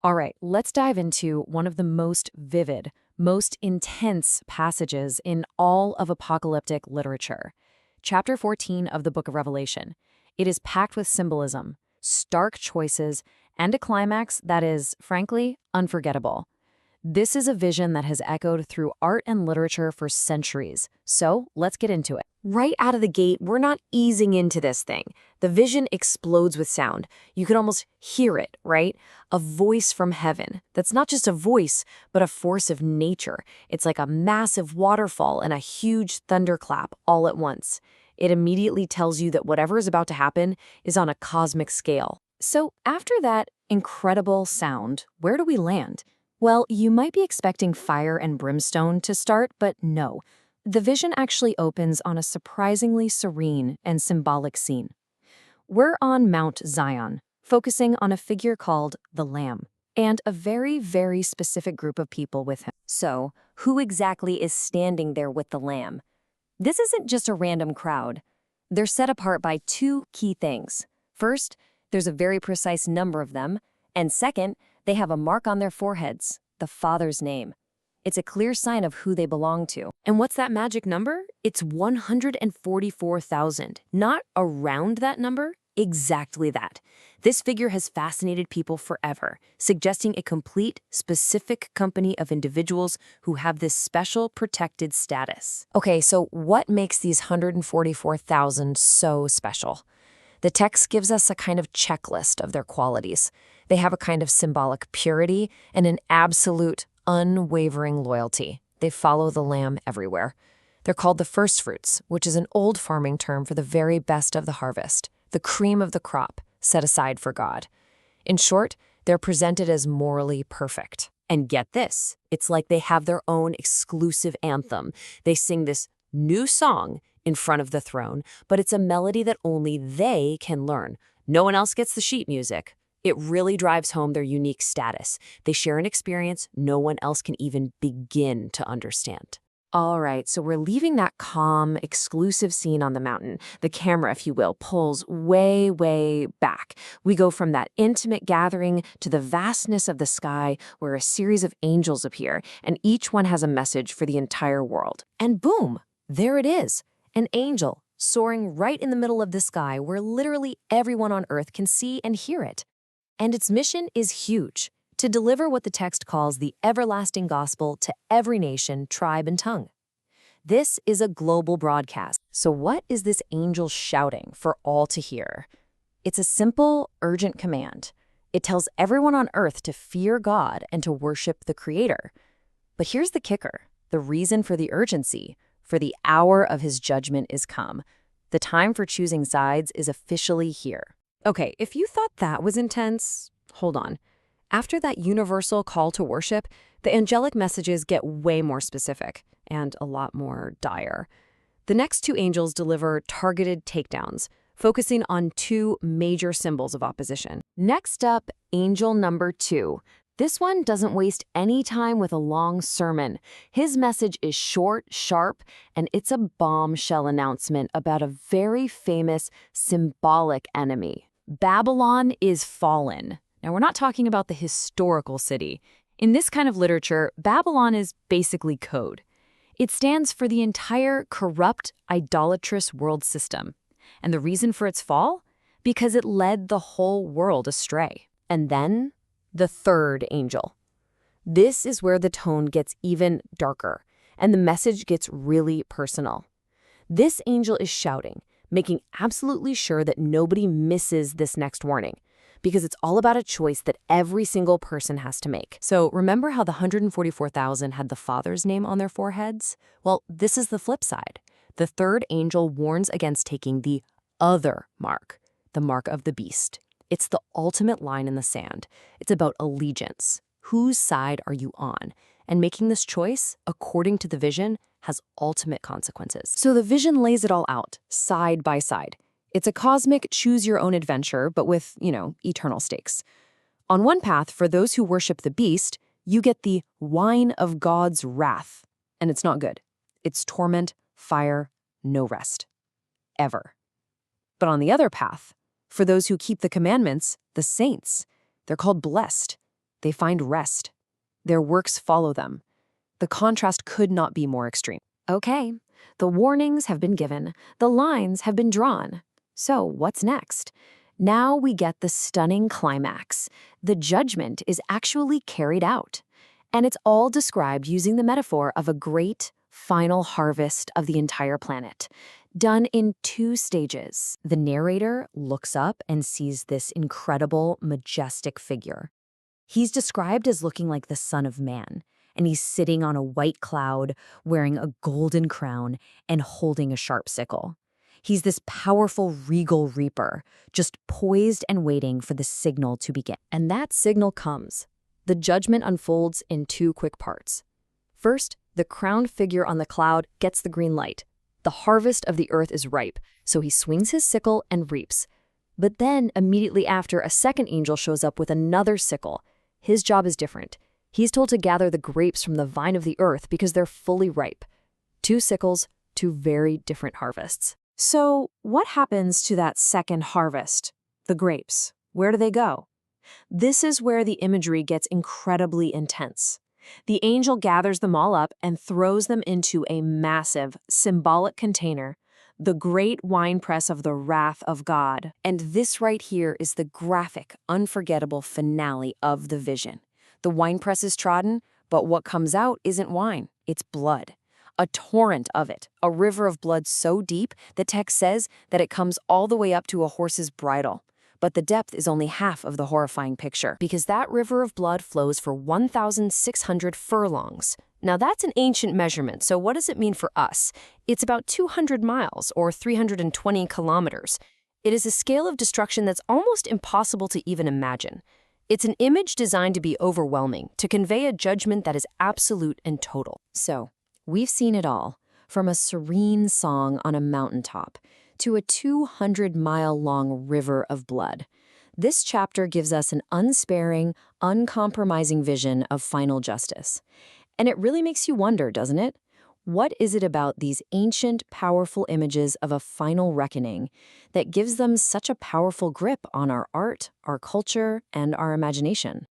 All right, let's dive into one of the most vivid, most intense passages in all of apocalyptic literature. Chapter 14 of the Book of Revelation. It is packed with symbolism, stark choices, and a climax that is, frankly, unforgettable. This is a vision that has echoed through art and literature for centuries, so let's get into it. Right out of the gate, we're not easing into this thing. The vision explodes with sound. You can almost hear it, right? A voice from heaven. That's not just a voice, but a force of nature. It's like a massive waterfall and a huge thunderclap all at once. It immediately tells you that whatever is about to happen is on a cosmic scale. So after that incredible sound, where do we land? Well, you might be expecting fire and brimstone to start, but no. The vision actually opens on a surprisingly serene and symbolic scene. We're on Mount Zion, focusing on a figure called the Lamb, and a very, very specific group of people with him. So, who exactly is standing there with the Lamb? This isn't just a random crowd. They're set apart by two key things. First, there's a very precise number of them, and second, they have a mark on their foreheads, the Father's name. It's a clear sign of who they belong to. And what's that magic number? It's 144,000. Not around that number, exactly that. This figure has fascinated people forever, suggesting a complete, specific company of individuals who have this special protected status. Okay, so what makes these 144,000 so special? The text gives us a kind of checklist of their qualities. They have a kind of symbolic purity and an absolute, unwavering loyalty. They follow the Lamb everywhere. They're called the firstfruits, which is an old farming term for the very best of the harvest, the cream of the crop, set aside for God. In short, they're presented as morally perfect. And get this, it's like they have their own exclusive anthem. They sing this new song in front of the throne, but it's a melody that only they can learn. No one else gets the sheet music. It really drives home their unique status. They share an experience no one else can even begin to understand. All right, so we're leaving that calm, exclusive scene on the mountain. The camera, if you will, pulls way, way back. We go from that intimate gathering to the vastness of the sky where a series of angels appear, and each one has a message for the entire world. And boom, there it is. An angel soaring right in the middle of the sky where literally everyone on Earth can see and hear it. And its mission is huge, to deliver what the text calls the everlasting gospel to every nation, tribe, and tongue. This is a global broadcast. So what is this angel shouting for all to hear? It's a simple, urgent command. It tells everyone on Earth to fear God and to worship the Creator. But here's the kicker, the reason for the urgency. For the hour of his judgment is come. The time for choosing sides is officially here. Okay, if you thought that was intense, hold on. After that universal call to worship, the angelic messages get way more specific and a lot more dire. The next two angels deliver targeted takedowns, focusing on two major symbols of opposition. Next up, angel number 2. This one doesn't waste any time with a long sermon. His message is short, sharp, and it's a bombshell announcement about a very famous symbolic enemy. Babylon is fallen. Now, we're not talking about the historical city. In this kind of literature, Babylon is basically code. It stands for the entire corrupt, idolatrous world system. And the reason for its fall? Because it led the whole world astray. And then the third angel. This is where the tone gets even darker, and the message gets really personal. This angel is shouting, making absolutely sure that nobody misses this next warning, because it's all about a choice that every single person has to make. So remember how the 144,000 had the Father's name on their foreheads? Well, this is the flip side. The third angel warns against taking the other mark, the mark of the beast. It's the ultimate line in the sand. It's about allegiance. Whose side are you on? And making this choice, according to the vision, has ultimate consequences. So the vision lays it all out, side by side. It's a cosmic choose-your-own-adventure, but with, eternal stakes. On one path, for those who worship the beast, you get the wine of God's wrath. And it's not good. It's torment, fire, no rest. Ever. But on the other path, for those who keep the commandments, the saints, they're called blessed. They find rest. Their works follow them. The contrast could not be more extreme. Okay, the warnings have been given, the lines have been drawn. So what's next? Now we get the stunning climax. The judgment is actually carried out. And it's all described using the metaphor of a great final harvest of the entire planet, done in 2 stages. The narrator looks up and sees this incredible, majestic figure. He's described as looking like the Son of Man, and he's sitting on a white cloud, wearing a golden crown and holding a sharp sickle. He's this powerful, regal reaper, just poised and waiting for the signal to begin. And that signal comes. The judgment unfolds in 2 quick parts. First, the crowned figure on the cloud gets the green light. The harvest of the earth is ripe, so he swings his sickle and reaps. But then, immediately after, a second angel shows up with another sickle. His job is different. He's told to gather the grapes from the vine of the earth because they're fully ripe. 2 sickles, 2 very different harvests. So, what happens to that second harvest? The grapes. Where do they go? This is where the imagery gets incredibly intense. The angel gathers them all up and throws them into a massive, symbolic container, the great winepress of the wrath of God. And this right here is the graphic, unforgettable finale of the vision. The winepress is trodden, but what comes out isn't wine, it's blood. A torrent of it, a river of blood so deep, the text says that it comes all the way up to a horse's bridle. But the depth is only half of the horrifying picture, because that river of blood flows for 1,600 furlongs. Now that's an ancient measurement, so what does it mean for us? It's about 200 miles, or 320 kilometers. It is a scale of destruction that's almost impossible to even imagine. It's an image designed to be overwhelming, to convey a judgment that is absolute and total. So, we've seen it all, from a serene song on a mountaintop to a 200-mile-long river of blood. This chapter gives us an unsparing, uncompromising vision of final justice. And it really makes you wonder, doesn't it? What is it about these ancient, powerful images of a final reckoning that gives them such a powerful grip on our art, our culture, and our imagination?